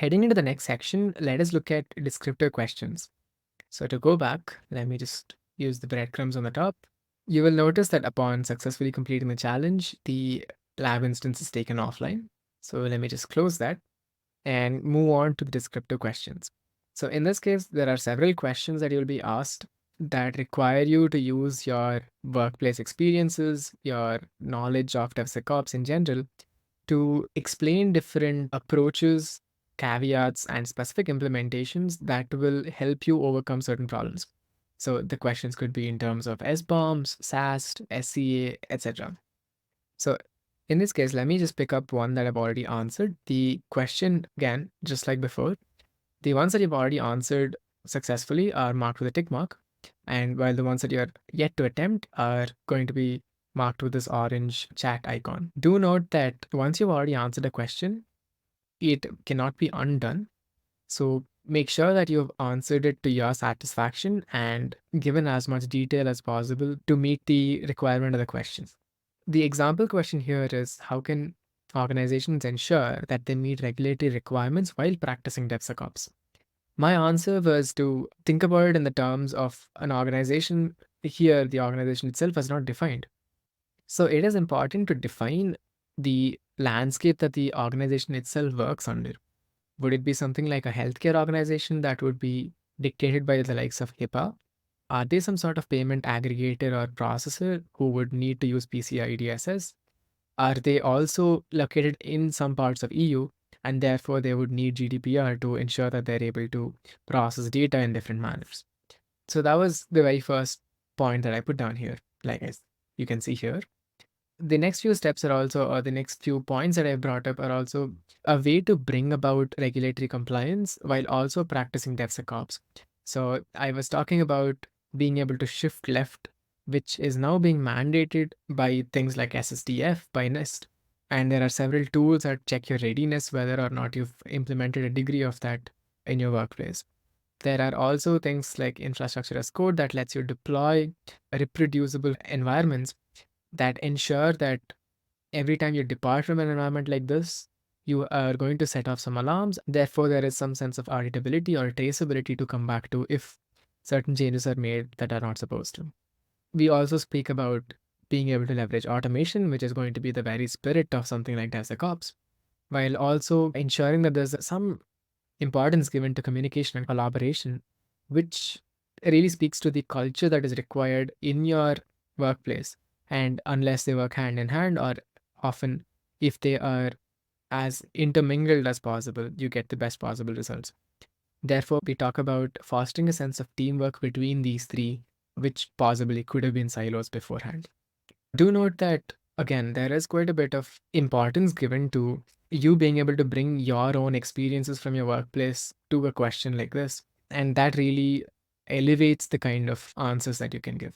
heading into the next section, let us look at descriptive questions. So to go back, let me just use the breadcrumbs on the top. You will notice that upon successfully completing the challenge, the lab instance is taken offline. So let me just close that and move on to the descriptive questions. So in this case, there are several questions that you'll be asked that require you to use your workplace experiences, your knowledge of DevSecOps in general, to explain different approaches, caveats, and specific implementations that will help you overcome certain problems. So the questions could be in terms of SBOMs, SAST, SCA, etc. So in this case, let me just pick up one that I've already answered. The question, again, just like before, the ones that you've already answered successfully are marked with a tick mark. And while the ones that you're yet to attempt are going to be marked with this orange chat icon. Do note that once you've already answered a question, it cannot be undone. So make sure that you've answered it to your satisfaction and given as much detail as possible to meet the requirement of the question. The example question here is, how can organizations ensure that they meet regulatory requirements while practicing DevSecOps? My answer was to think about it in the terms of an organization. Here, the organization itself was not defined. So it is important to define the landscape that the organization itself works under. Would it be something like a healthcare organization that would be dictated by the likes of HIPAA? Are they some sort of payment aggregator or processor who would need to use PCI DSS? Are they also located in some parts of EU and therefore they would need GDPR to ensure that they're able to process data in different manners? So that was the very first point that I put down here, like you can see here. The next few steps are also, or the next few points that I brought up are also a way to bring about regulatory compliance while also practicing DevSecOps. So I was talking about being able to shift left, which is now being mandated by things like SSDF, by NIST. And there are several tools that check your readiness, whether or not you've implemented a degree of that in your workplace. There are also things like infrastructure as code that lets you deploy reproducible environments that ensure that every time you depart from an environment like this, you are going to set off some alarms. Therefore, there is some sense of auditability or traceability to come back to if certain changes are made that are not supposed to. We also speak about being able to leverage automation, which is going to be the very spirit of something like DevSecOps, while also ensuring that there's some importance given to communication and collaboration, which really speaks to the culture that is required in your workplace. And unless they work hand in hand, or often if they are as intermingled as possible, you get the best possible results. Therefore, we talk about fostering a sense of teamwork between these three, which possibly could have been silos beforehand. Do note that, again, there is quite a bit of importance given to you being able to bring your own experiences from your workplace to a question like this. And that really elevates the kind of answers that you can give.